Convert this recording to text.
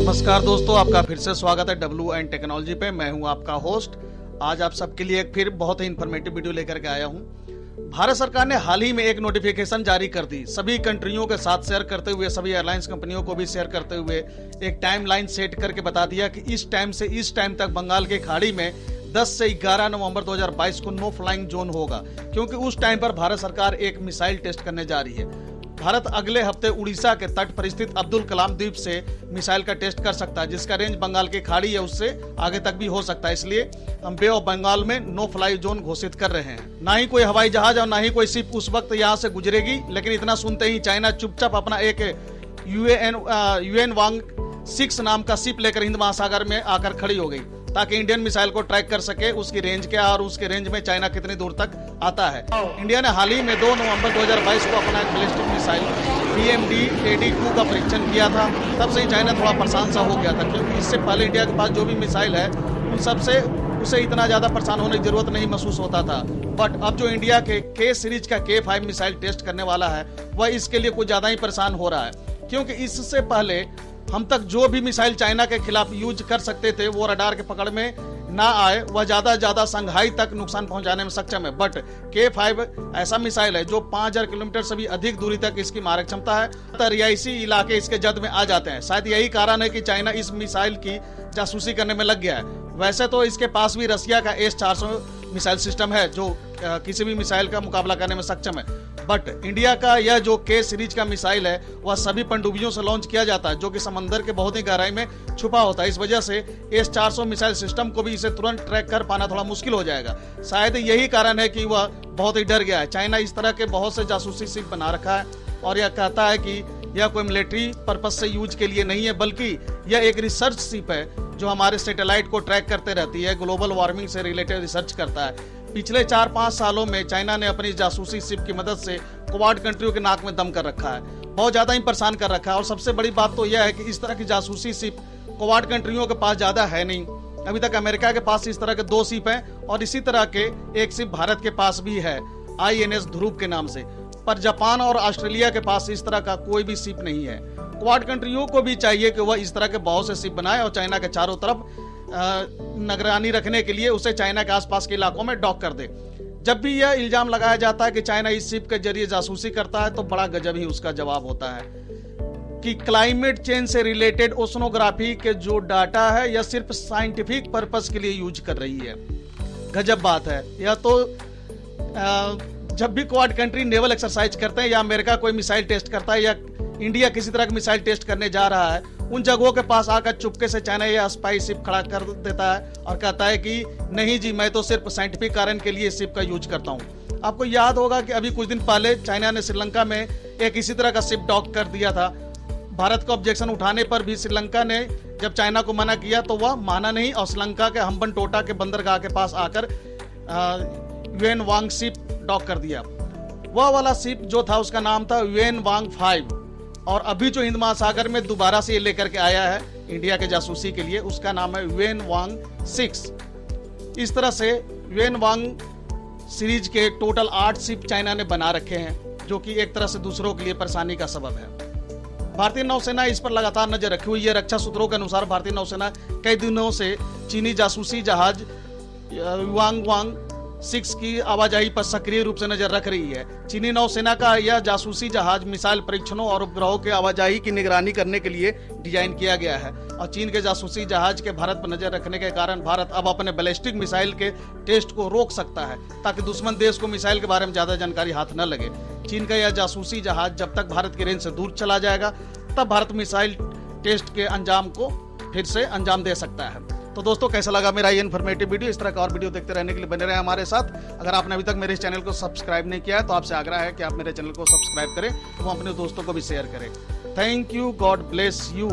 नमस्कार दोस्तों, आपका फिर से स्वागत है डब्ल्यू एंड टेक्नोलॉजी पे। मैं हूं आपका होस्ट। आज आप सबके लिए एक फिर बहुत ही इन्फॉर्मेटिव वीडियो लेकर के आया हूं। भारत सरकार ने हाल ही में एक नोटिफिकेशन जारी कर दी, सभी कंट्रियों के साथ शेयर करते हुए, सभी एयरलाइंस कंपनियों को भी शेयर करते हुए एक टाइम लाइन सेट करके बता दिया कि इस टाइम से इस टाइम तक बंगाल की खाड़ी में 10 से 11 नवंबर 2022 को नो फ्लाइंग जोन होगा, क्योंकि उस टाइम पर भारत सरकार एक मिसाइल टेस्ट करने जा रही है। भारत अगले हफ्ते उड़ीसा के तट पर स्थित अब्दुल कलाम द्वीप से मिसाइल का टेस्ट कर सकता है, जिसका रेंज बंगाल की खाड़ी है उससे आगे तक भी हो सकता है। इसलिए हम बे ऑफ बंगाल में नो फ्लाई जोन घोषित कर रहे हैं। ना ही कोई हवाई जहाज और ना ही कोई शिप उस वक्त यहाँ से गुजरेगी। लेकिन इतना सुनते ही चाइना चुपचाप अपना एक यूएन वांग 6 नाम का शिप लेकर हिंद महासागर में आकर खड़ी हो गई, ताकि इंडियन मिसाइल को ट्रैक कर सके, उसकी रेंज क्या और उसके रेंज में चाइना कितनी दूर तक आता है। इंडिया ने हाल ही में 2 नवंबर 2022 को अपना एक बैलिस्टिक मिसाइल BMD-AD-2 का परीक्षण किया था। तब से ही चाइना थोड़ा परेशान सा हो गया था, क्योंकि इससे पहले इंडिया के पास जो भी मिसाइल है उन सबसे उसे इतना ज्यादा परेशान होने की जरूरत नहीं महसूस होता था। बट अब जो इंडिया के K सीरीज का K5 मिसाइल टेस्ट करने वाला है, वह इसके लिए कुछ ज्यादा ही परेशान हो रहा है, क्योंकि इससे पहले हम तक जो भी मिसाइल चाइना के खिलाफ यूज कर सकते थे वो रडार के पकड़ में ना आए, वह ज्यादा संघाई तक नुकसान पहुंचाने में सक्षम है। बट K5 ऐसा मिसाइल है जो 5000 किलोमीटर से भी अधिक दूरी तक इसकी मारक क्षमता है, तो रिहायशी इलाके इसके जद में आ जाते हैं। शायद यही कारण है कि चाइना इस मिसाइल की जासूसी करने में लग गया है। वैसे तो इसके पास भी रसिया का S-400 मिसाइल सिस्टम है जो किसी भी मिसाइल का मुकाबला करने में सक्षम है। बट इंडिया का यह जो K सीरीज का मिसाइल है वह सभी पनडुब्बियों से लॉन्च किया जाता है, जो कि समंदर के बहुत ही गहराई में छुपा होता है। इस वजह से S-400 मिसाइल सिस्टम को भी इसे तुरंत ट्रैक कर पाना थोड़ा मुश्किल हो जाएगा। शायद यही कारण है कि वह बहुत ही डर गया है। चाइना इस तरह के बहुत से जासूसी शिप बना रखा है और यह कहता है कि यह कोई मिलिट्री पर्पज से यूज के लिए नहीं है, बल्कि यह एक रिसर्च शिप है जो हमारे सैटेलाइट को ट्रैक करते रहती है, ग्लोबल वार्मिंग से रिलेटेड रिसर्च करता है। पिछले 4-5 सालों में चाइना ने अपनी जासूसी शिप की मदद से क्वाड कंट्रियों के नाक में दम कर रखा है, बहुत ज्यादा ही परेशान कर रखा है। और सबसे बड़ी बात तो यह है कि इस तरह की जासूसी शिप क्वाड कंट्रियों के पास ज्यादा है नहीं। अभी तक अमेरिका के पास इस तरह के 2 शिप हैं और इसी तरह के एक शिप भारत के पास भी है, INS ध्रुव के नाम से। पर जापान और ऑस्ट्रेलिया के पास इस तरह का कोई भी शिप नहीं है। क्वाड कंट्रियों को भी चाहिए कि वह इस तरह के बहुत से शिप बनाए और चाइना के चारों तरफ निगरानी रखने के लिए उसे चाइना के आसपास के इलाकों में डॉक कर दे। जब भी यह इल्जाम लगाया जाता है कि चाइना इस शिप के जरिए जासूसी करता है, तो बड़ा गजब ही उसका जवाब होता है कि क्लाइमेट चेंज से रिलेटेड ओशनोग्राफी के जो डाटा है यह सिर्फ साइंटिफिक पर्पस के लिए यूज कर रही है। गजब बात है यह तो। जब भी क्वाड कंट्री नेवल एक्सरसाइज करते हैं या अमेरिका कोई मिसाइल टेस्ट करता है या इंडिया किसी तरह का मिसाइल टेस्ट करने जा रहा है, उन जगहों के पास आकर चुपके से चाइना यह स्पाई शिप खड़ा कर देता है और कहता है कि नहीं जी, मैं तो सिर्फ साइंटिफिक कारण के लिए इस शिप का यूज करता हूं। आपको याद होगा कि अभी कुछ दिन पहले चाइना ने श्रीलंका में एक इसी तरह का शिप डॉक कर दिया था। भारत का ऑब्जेक्शन उठाने पर भी श्रीलंका ने जब चाइना को मना किया तो वह माना नहीं और श्रीलंका के हम्बनटोटा के बंदरगाह के पास आकर यूएन वांग शिप डॉक कर दिया। वह वाला शिप जो था उसका नाम था यूएन वांग 5 और अभी जो हिंद महासागर में दोबारा से ये लेकर के आया है इंडिया के जासूसी के लिए, उसका नाम है यूएन वांग 6। इस तरह से यूएन वांग सीरीज के टोटल 8 शिप चाइना ने बना रखे हैं, जो कि एक तरह से दूसरों के लिए परेशानी का सबब है। भारतीय नौसेना इस पर लगातार नजर रखी हुई है। रक्षा सूत्रों के अनुसार भारतीय नौसेना कई दिनों से चीनी जासूसी जहाज युआंग वांग 6 की आवाजाही पर सक्रिय रूप से नजर रख रही है। चीनी नौसेना का यह जासूसी जहाज मिसाइल परीक्षणों और उपग्रहों के आवाजाही की निगरानी करने के लिए डिजाइन किया गया है और चीन के जासूसी जहाज के भारत पर नजर रखने के कारण भारत अब अपने बैलिस्टिक मिसाइल के टेस्ट को रोक सकता है, ताकि दुश्मन देश को मिसाइल के बारे में ज्यादा जानकारी हाथ न लगे। चीन का यह जासूसी जहाज जब तक भारत की रेंज से दूर चला जाएगा, तब भारत मिसाइल टेस्ट के अंजाम को फिर से अंजाम दे सकता है। तो दोस्तों, कैसा लगा मेरा ये इन्फॉर्मेटिव वीडियो? इस तरह का और वीडियो देखते रहने के लिए बने रहे हमारे साथ। अगर आपने अभी तक मेरे इस चैनल को सब्सक्राइब नहीं किया है तो आपसे आग्रह है कि आप मेरे चैनल को सब्सक्राइब करें, वो अपने दोस्तों को भी शेयर करें। Thank you, God bless you.